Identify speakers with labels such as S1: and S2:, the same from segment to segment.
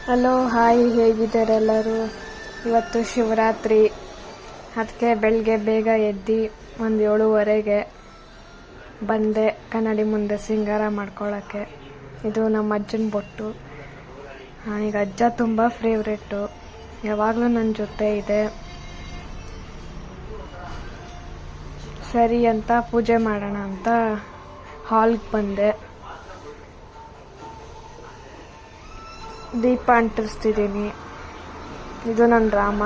S1: Hello hi, ಹೇಗಿದ್ದಾರೆ ಎಲ್ಲರೂ? ಇವತ್ತು ಶಿವರಾತ್ರಿ, ಅದಕ್ಕೆ ಬೆಳಗ್ಗೆ ಬೇಗ ಎದ್ದು ಒಂದು 7:30ಗೆ ಬಂದೆ ಕನ್ನಡಿ ಮುಂದೆ ಸಿಂಗಾರ ಮಾಡ್ಕೊಳ್ಳೋಕ್ಕೆ. ಇದು ನಮ್ಮ ಅಜ್ಜನ ಬೊಟ್ಟು. ಈಗ ಅಜ್ಜ ತುಂಬ ಫೇವ್ರೆಟ್ಟು, ಯಾವಾಗಲೂ ನನ್ನ ಜೊತೆ ಇದೆ. ಸರಿ ಅಂತ ಪೂಜೆ ಮಾಡೋಣ ಅಂತ ಹಾಲ್ಗೆ ಬಂದೆ. ದೀಪ ಅಂಟಿಸ್ತಿದ್ದೀನಿ. ಇದು ನನ್ನ ರಾಮ.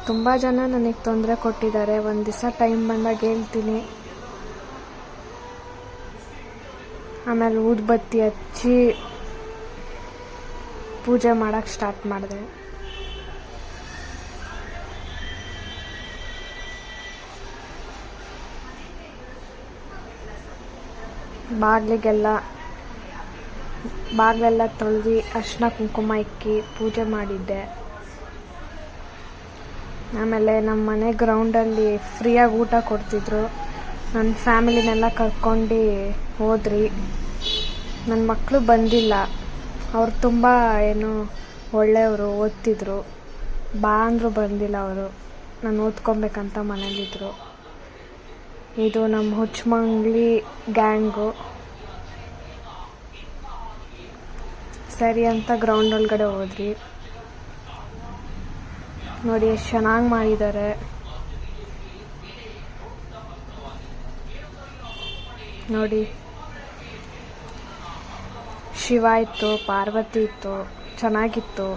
S1: ತುಂಬ ಜನ ನನಗೆ ತೊಂದರೆ ಕೊಟ್ಟಿದ್ದಾರೆ. ಒಂದು ದಿವಸ ಟೈಮ್ ಬಂದಾಗ ಹೇಳ್ತೀನಿ. ಆಮೇಲೆ ಊದುಬತ್ತಿ ಹಚ್ಚಿ ಪೂಜೆ ಮಾಡೋಕ್ಕೆ ಸ್ಟಾರ್ಟ್ ಮಾಡಿದೆ. ಬಾಗಿಲೆಲ್ಲ ತೊಳೆದು ಅರಿಶಿನ ಕುಂಕುಮ ಇಕ್ಕಿ ಪೂಜೆ ಮಾಡಿದ್ದೆ. ಆಮೇಲೆ ನಮ್ಮ ಮನೆ ಗ್ರೌಂಡಲ್ಲಿ ಫ್ರೀಯಾಗಿ ಊಟ ಕೊಡ್ತಿದ್ರು. ನನ್ನ ಫ್ಯಾಮಿಲಿನೆಲ್ಲ ಕರ್ಕೊಂಡು ಹೋದ್ರಿ. ನನ್ನ ಮಕ್ಕಳು ಬಂದಿಲ್ಲ, ಅವ್ರು ತುಂಬ ಒಳ್ಳೆಯವರು, ಓದ್ತಿದ್ರು. ಬಾ ಅಂದರೂ ಬಂದಿಲ್ಲ ಅವರು. ನಾನು ಓದ್ಕೊಬೇಕಂತ ಮನೇಲಿದ್ದರು. ಇದು ನಮ್ಮ ಹುಚ್ಚಮಂಗ್ಲಿ ಗ್ಯಾಂಗು. ಸರಿ ಅಂತ ಗ್ರೌಂಡ್ ಒಳಗಡೆ ಹೋದ್ರಿ. ನೋಡಿ ಎಷ್ಟು ಚೆನ್ನಾಗಿ ಮಾಡಿದ್ದಾರೆ. ನೋಡಿ, ಶಿವ ಇತ್ತು, ಪಾರ್ವತಿ ಇತ್ತು, ಚೆನ್ನಾಗಿತ್ತು.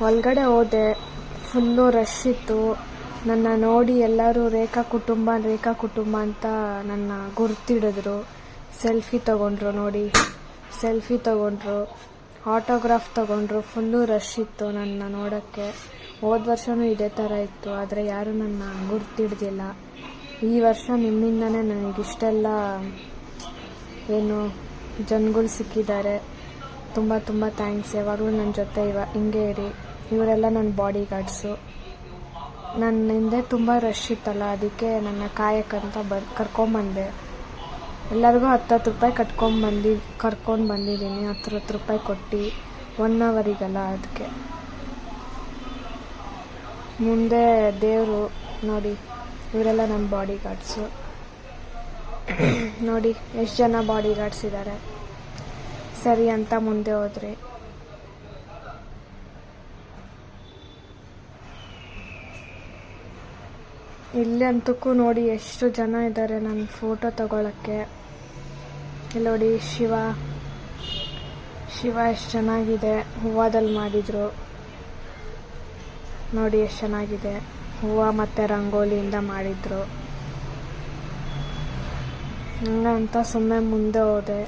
S1: ಒಳಗಡೆ ಹೋದೆ, ಫುಲ್ಲು ರಶ್ ಇತ್ತು. ನನ್ನ ನೋಡಿ ಎಲ್ಲರೂ ರೇಖಾ ಕುಟುಂಬ ಅಂತ ನನ್ನ ಗುರ್ತಿಡಿದ್ರು. ಸೆಲ್ಫಿ ತಗೊಂಡ್ರು. ನೋಡಿ, ಸೆಲ್ಫಿ ತಗೊಂಡ್ರು, ಆಟೋಗ್ರಾಫ್ ತಗೊಂಡ್ರು. ಫುಲ್ಲು ರಶ್ ಇತ್ತು ನನ್ನ ನೋಡೋಕ್ಕೆ. ಹೋದ ವರ್ಷವೂ ಇದೇ ಥರ ಇತ್ತು, ಆದರೆ ಯಾರೂ ನನ್ನ ಗುರ್ತಿಡ್ದಿಲ್ಲ. ಈ ವರ್ಷ ನಿಮ್ಮಿಂದನೇ ನನಗಿಷ್ಟೆಲ್ಲ ಜನಗಳು ಸಿಕ್ಕಿದ್ದಾರೆ. ತುಂಬ ತುಂಬ ಥ್ಯಾಂಕ್ಸ್. ಯಾವಾಗಲೂ ನನ್ನ ಜೊತೆ ಹಿಂಗೆ ಇರಿ. ಇವರೆಲ್ಲ ನನ್ನ ಬಾಡಿ ಗಾರ್ಡ್ಸು. ನನ್ನ ಹಿಂದೆ ತುಂಬ ರಶ್ ಇತ್ತಲ್ಲ, ಅದಕ್ಕೆ ನನ್ನ ಕಾಯಕ್ಕಂತ ಕರ್ಕೊಂಬಂದೆ. ಎಲ್ಲರಿಗೂ 10 ರೂಪಾಯಿ ಕರ್ಕೊಂಡು ಬಂದಿದ್ದೀನಿ. 10 ರೂಪಾಯಿ ಕೊಟ್ಟು 1 ಅವರಿಗಲ್ಲ, ಅದಕ್ಕೆ. ಮುಂದೆ ದೇವರು. ನೋಡಿ, ಇವರೆಲ್ಲ ನನ್ನ ಬಾಡಿ ಗಾರ್ಡ್ಸು. ನೋಡಿ ಎಷ್ಟು ಜನ ಬಾಡಿ ಗಾರ್ಡ್ಸ್ ಇದ್ದಾರೆ. ಸರಿ ಅಂತ ಮುಂದೆ ಹೋದ್ರಿ. ಇಲ್ಲಿ ಅಂತಕ್ಕೂ ನೋಡಿ ಎಷ್ಟು ಜನ ಇದ್ದಾರೆ ನನ್ನ ಫೋಟೋ ತಗೊಳ್ಳೋಕ್ಕೆ. ಇಲ್ಲಿ ನೋಡಿ, ಶಿವ ಎಷ್ಟು ಚೆನ್ನಾಗಿದೆ. ಹೂವದಲ್ಲಿ ಮಾಡಿದರು. ನೋಡಿ ಎಷ್ಟು ಚೆನ್ನಾಗಿದೆ. ಹೂವು ಮತ್ತು ರಂಗೋಲಿಯಿಂದ ಮಾಡಿದರು. ಹಂಗಂತ ಸುಮ್ಮನೆ ಮುಂದೆ ಹೋದೆ.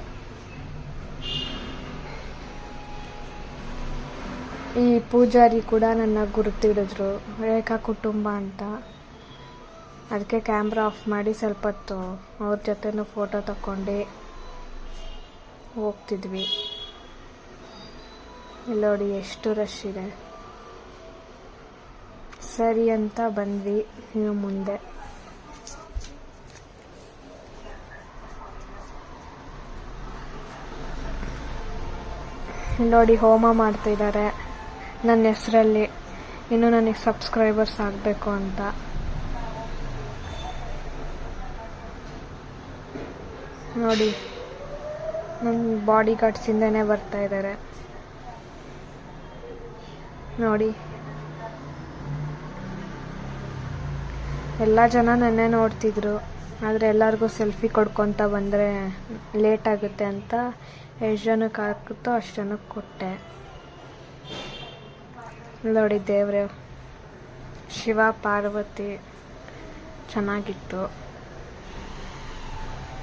S1: ಈ ಪೂಜಾರಿ ಕೂಡ ನನ್ನ ಗುರುತಿಡಿದ್ರು, ರೇಖಾ ಕುಟುಂಬ ಅಂತ. ಅದಕ್ಕೆ ಕ್ಯಾಮ್ರಾ ಆಫ್ ಮಾಡಿ ಸ್ವಲ್ಪ ಹೊತ್ತು ಅವ್ರ ಜೊತೆನೂ ಫೋಟೋ ತಗೊಂಡು ಹೋಗ್ತಿದ್ವಿ. ಇಲ್ಲಿ ನೋಡಿ ಎಷ್ಟು ರಶ್ ಇದೆ. ಸರಿ ಅಂತ ಬಂದ್ವಿ ಇನ್ನು ಮುಂದೆ. ನೋಡಿ, ಹೋಮ ಮಾಡ್ತಿದ್ದಾರೆ ನನ್ನ ಹೆಸರಲ್ಲಿ. ಇನ್ನು ನನಗೆ ಸಬ್ಸ್ಕ್ರೈಬರ್ಸ್ ಆಗಬೇಕು ಅಂತ. ನೋಡಿ, ನನ್ನ ಬಾಡಿ ಗಾರ್ಡ್ಸಿಂದನೇ ಬರ್ತಾ ಇದ್ದಾರೆ. ನೋಡಿ, ಎಲ್ಲ ಜನ ನನ್ನೇ ನೋಡ್ತಿದ್ರು. ಆದರೆ ಎಲ್ಲರಿಗೂ ಸೆಲ್ಫಿ ಕೊಡ್ಕೊತ ಬಂದರೆ ಲೇಟ್ ಆಗುತ್ತೆ ಅಂತ ಎಷ್ಟು ಜನಕ್ಕೆ ಹಾಕುತ್ತೋ ಅಷ್ಟು ಜನಕ್ಕೆ ಕೊಟ್ಟೆ. ನೋಡಿ, ದೇವ್ರೆ, ಶಿವ ಪಾರ್ವತಿ ಚೆನ್ನಾಗಿತ್ತು.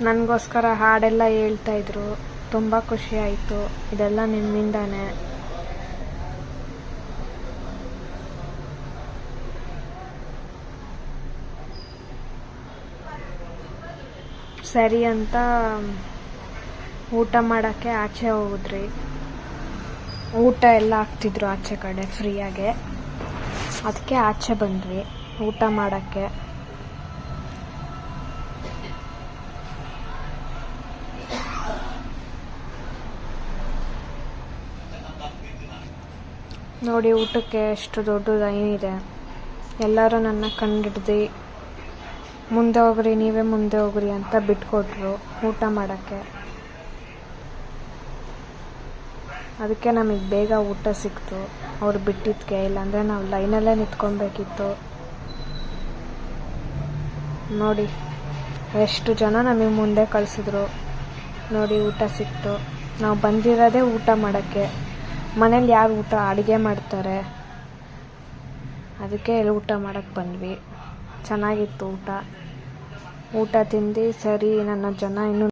S1: ನನಗೋಸ್ಕರ ಹಾಡೆಲ್ಲ ಹೇಳ್ತಾಯಿದ್ರು. ತುಂಬ ಖುಷಿ ಆಯಿತು. ಇದೆಲ್ಲ ನಿಮ್ಮಿಂದಾನೆ. ಸರಿ ಅಂತ ಊಟ ಮಾಡೋಕ್ಕೆ ಆಚೆ ಹೋದ್ರಿ. ಊಟ ಎಲ್ಲ ಹಾಕ್ತಿದ್ರು ಆಚೆ ಕಡೆ ಫ್ರೀಯಾಗೆ. ಅದಕ್ಕೆ ಆಚೆ ಬಂದ್ವಿ ಊಟ ಮಾಡೋಕ್ಕೆ. ನೋಡಿ ಊಟಕ್ಕೆ ಎಷ್ಟು ದೊಡ್ಡ ಲೈನ್ ಇದೆ. ಎಲ್ಲರೂ ನನ್ನ ಕಂಡಿಡ್ದು ಮುಂದೆ ಹೋಗ್ರಿ, ನೀವೇ ಮುಂದೆ ಹೋಗ್ರಿ ಅಂತ ಬಿಟ್ಕೊಟ್ರು ಊಟ ಮಾಡೋಕ್ಕೆ. ಅದಕ್ಕೆ ನಮಗೆ ಬೇಗ ಊಟ ಸಿಕ್ತು ಅವ್ರು ಬಿಟ್ಟಿದ್ದಕ್ಕೆ, ಇಲ್ಲಾಂದರೆ ನಾವು ಲೈನಲ್ಲೇ ನಿಂತ್ಕೊಬೇಕಿತ್ತು. ನೋಡಿ ಎಷ್ಟು ಜನ ನಮಗೆ ಮುಂದೆ ಕಳಿಸಿದ್ರು. ನೋಡಿ ಊಟ ಸಿಕ್ತು. ನಾವು ಬಂದಿರೋದೇ ಊಟ ಮಾಡೋಕ್ಕೆ. ಮನೇಲಿ ಯಾರು ಅಡುಗೆ ಮಾಡ್ತಾರೆ, ಅದಕ್ಕೆ ಇಲ್ಲಿ ಊಟ ಮಾಡೋಕ್ಕೆ ಬಂದ್ವಿ. ಚೆನ್ನಾಗಿತ್ತು ಊಟ ತಿಂದು. ಸರಿ, ನನ್ನ ಜನ ಇನ್ನೂ